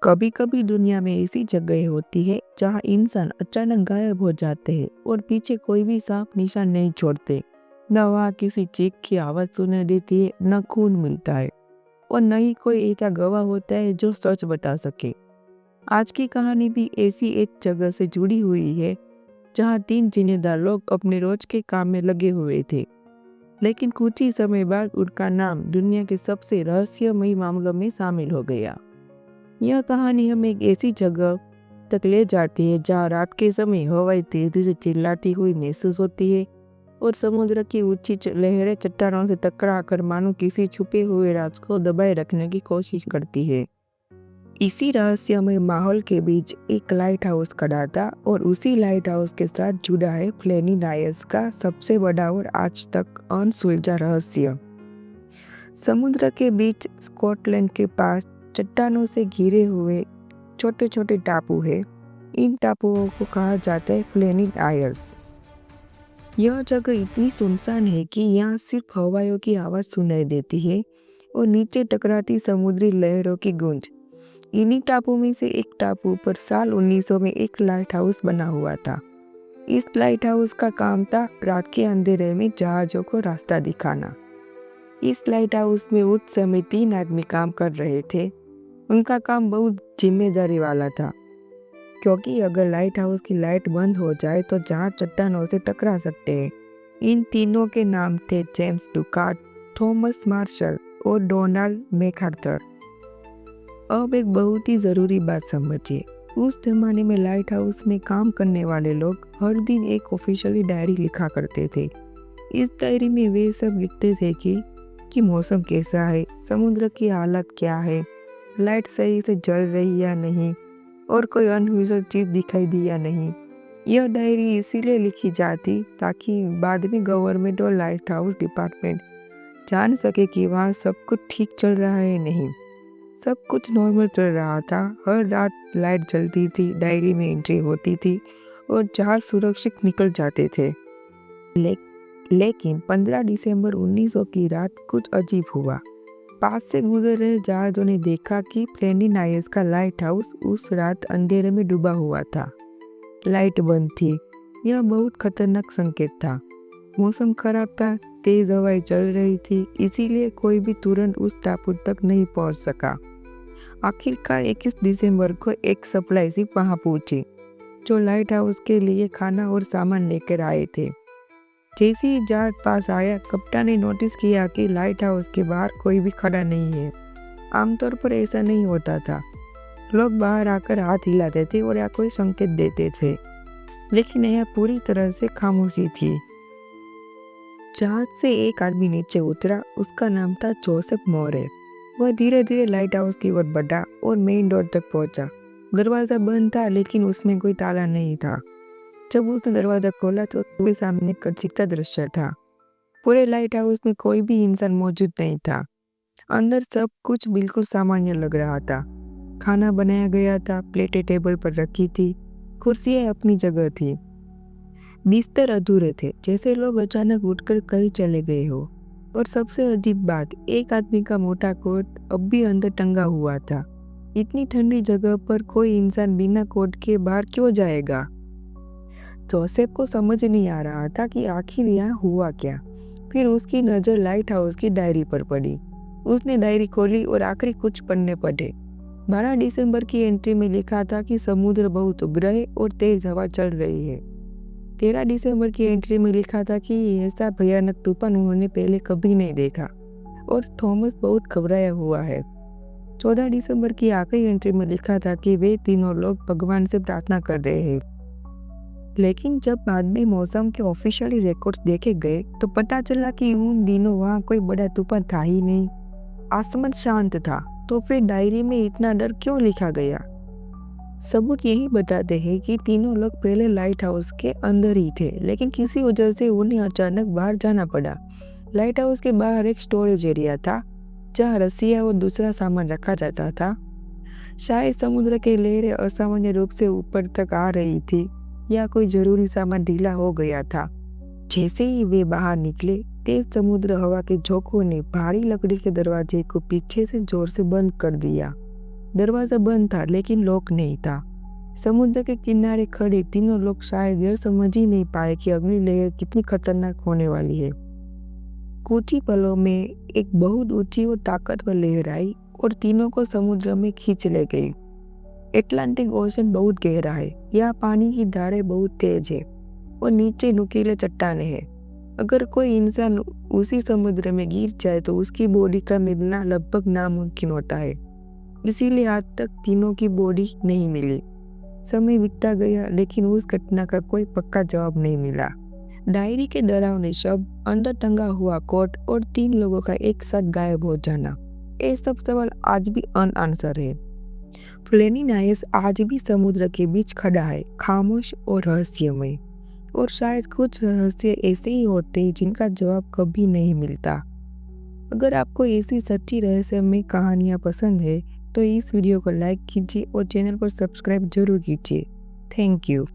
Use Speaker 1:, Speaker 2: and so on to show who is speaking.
Speaker 1: कभी कभी दुनिया में ऐसी जगह होती है जहाँ इंसान अचानक गायब हो जाते हैं और पीछे कोई भी साफ निशान नहीं छोड़ते। न वहाँ किसी चीख की आवाज सुनाई देती है, न खून मिलता है और न ही कोई ऐसा गवाह होता है जो सच बता सके। आज की कहानी भी ऐसी एक जगह से जुड़ी हुई है जहाँ 3 जिम्मेदार लोग अपने रोज के काम में लगे हुए थे, लेकिन कुछ ही समय बाद उनका नाम दुनिया के सबसे रहस्यमयी मामलों में शामिल हो गया। यह कहानी हमें एक ऐसी जगह तक ले जाती है जहाँ रात के समय हवाएं तेजी से चिल्लाती हुई महसूस होती है और समुद्र की ऊंची लहरें चट्टानों से टकराकर मानो किसी छुपे हुए राज को दबाए रखने की कोशिश करती है। इसी रहस्यमय माहौल के बीच एक लाइट हाउस खड़ा था और उसी लाइट हाउस के साथ जुड़ा है फ्लेनी नायर्स का सबसे बड़ा और आज तक अनसुलझा रहस्य। समुद्र के बीच स्कॉटलैंड के पास चट्टानों से घिरे हुए छोटे छोटे टापू है। इन टापुओं को कहा जाता है फ्लेनी आयल्स। यह जगह इतनी सुनसान है कि यहाँ सिर्फ हवाओं की आवाज़ सुनाई देती है और नीचे टकराती समुद्री लहरों की गूंज। इन्हीं टापू में से एक टापू पर साल 1900 में एक लाइट हाउस बना हुआ था। इस लाइट हाउस का काम था रात के अंधेरे में जहाज़ों को रास्ता दिखाना। इस लाइट हाउस में उस समय 3 आदमी काम कर रहे थे। उनका काम बहुत जिम्मेदारी वाला था, क्योंकि अगर लाइट हाउस की लाइट बंद हो जाए तो जहाज चट्टानों से टकरा सकते हैं। इन तीनों के नाम थे जेम्स डुकाट, थॉमस मार्शल और डोनाल्ड मैकआर्थर। अब एक बहुत ही ज़रूरी बात समझिए। उस जमाने में लाइट हाउस में काम करने वाले लोग हर दिन एक ऑफिशियली डायरी लिखा करते थे। इस डायरी में वे सब लिखते थे कि मौसम कैसा है, समुद्र की हालत क्या है, लाइट सही से जल रही या नहीं और कोई अनयूजुअल चीज़ दिखाई दी या नहीं। यह डायरी इसीलिए लिखी जाती ताकि बाद में गवर्नमेंट और लाइट हाउस डिपार्टमेंट जान सके कि वहाँ सब कुछ ठीक चल रहा है नहीं। सब कुछ नॉर्मल चल रहा था। हर रात लाइट जलती थी, डायरी में एंट्री होती थी और जहाज सुरक्षित निकल जाते थे। लेकिन 15 दिसंबर 1900 की रात कुछ अजीब हुआ। पास से गुजर रहे जहाजों ने देखा कि फ्लेनी नायर्स का लाइट हाउस उस रात अंधेरे में डूबा हुआ था। लाइट बंद थी। यह बहुत खतरनाक संकेत था। मौसम खराब था, तेज हवाएं चल रही थी, इसीलिए कोई भी तुरंत उस टापू तक नहीं पहुंच सका। आखिरकार 21 दिसंबर को एक सप्लाई शिप वहां पहुंची, जो लाइट हाउस के लिए खाना और सामान लेकर आए थे। जैसे ही जहाज पास आया, कप्तान ने नोटिस किया कि लाइट हाउस के बाहर कोई भी खड़ा नहीं है। आमतौर पर ऐसा नहीं होता था। लोग बाहर आकर हाथ हिलाते थे और या कोई संकेत देते थे, लेकिन यह पूरी तरह से खामोशी थी। जहाज से एक आदमी नीचे उतरा। उसका नाम था जोसेफ मोरे। वह धीरे धीरे लाइट हाउस की ओर बढ़ा और मेन डोर तक पहुंचा। दरवाजा बंद था, लेकिन उसमें कोई ताला नहीं था। जब उसने दरवाजा खोला तो उसके सामने एक अजीब दृश्य था। पूरे लाइट हाउस में कोई भी इंसान मौजूद नहीं था। अंदर सब कुछ बिल्कुल सामान्य लग रहा था। खाना बनाया गया था, प्लेटें टेबल पर रखी थी, कुर्सियां अपनी जगह थी, बिस्तर अधूरे थे, जैसे लोग अचानक उठकर कहीं चले गए हो। और सबसे अजीब बात, एक आदमी का मोटा कोट अब भी अंदर टंगा हुआ था। इतनी ठंडी जगह पर कोई इंसान बिना कोट के बाहर क्यों जाएगा? जोसेफ को समझ नहीं आ रहा था कि आखिर यहाँ हुआ क्या। फिर उसकी नज़र लाइट हाउस की डायरी पर पड़ी। उसने डायरी खोली और आखिरी कुछ पन्ने पढ़े। 12 दिसंबर की एंट्री में लिखा था कि समुद्र बहुत उभरा है और तेज हवा चल रही है। 13 दिसंबर की एंट्री में लिखा था कि ऐसा भयानक तूफान उन्होंने पहले कभी नहीं देखा और थॉमस बहुत घबराया हुआ है। 14 दिसंबर की आखिरी एंट्री में लिखा था कि वे तीनों लोग भगवान से प्रार्थना कर रहे हैं। लेकिन जब बाद में मौसम के ऑफिशियली रिकॉर्ड्स देखे गए तो पता चला कि उन दिनों वहाँ कोई बड़ा तूफान था ही नहीं। आसमान शांत था। तो फिर डायरी में इतना डर क्यों लिखा गया? सबूत यही बताते हैं कि तीनों लोग पहले लाइट हाउस के अंदर ही थे, लेकिन किसी वजह से उन्हें अचानक बाहर जाना पड़ा। लाइट हाउस के बाहर एक स्टोरेज एरिया था, जहाँ रस्सियाँ और दूसरा सामान रखा जाता था। शायद समुद्र की लहरें असामान्य रूप से ऊपर तक आ रही थी या कोई जरूरी सामान ढीला हो गया था। जैसे ही वे बाहर निकले, तेज समुद्र हवा के झोंकों ने भारी लकड़ी के दरवाजे को पीछे से जोर से बंद कर दिया। दरवाज़ा बंद था लेकिन लॉक नहीं था। समुद्र के किनारे खड़े तीनों लोग शायद यह समझ ही नहीं पाए कि अगली लहर कितनी खतरनाक होने वाली है। कुछ ही पलों में एक बहुत ऊंची और ताकतवर लहर आई और तीनों को समुद्र में खींच ले गई। एटलांटिक ओशन बहुत गहरा है, यहाँ पानी की धारें बहुत तेज है और नीचे नुकीले चट्टानें हैं। अगर कोई इंसान उसी समुद्र में गिर जाए तो उसकी बॉडी का मिलना लगभग नामुमकिन होता है। इसीलिए आज तक तीनों की बॉडी नहीं मिली। समय बीतता गया लेकिन उस घटना का कोई पक्का जवाब नहीं मिला। डायरी के डरावने शब्द, अंदर टंगा हुआ कोट और 3 लोगों का एक साथ गायब हो जाना, ये सब सवाल आज भी अनआंसर है। फ्लेनी नायस आज भी समुद्र के बीच खड़ा है, खामोश और रहस्यमय। और शायद कुछ रहस्य ऐसे ही होते हैं जिनका जवाब कभी नहीं मिलता। अगर आपको ऐसी सच्ची रहस्यमय कहानियाँ पसंद है तो इस वीडियो को लाइक कीजिए और चैनल को सब्सक्राइब जरूर कीजिए। Thank you.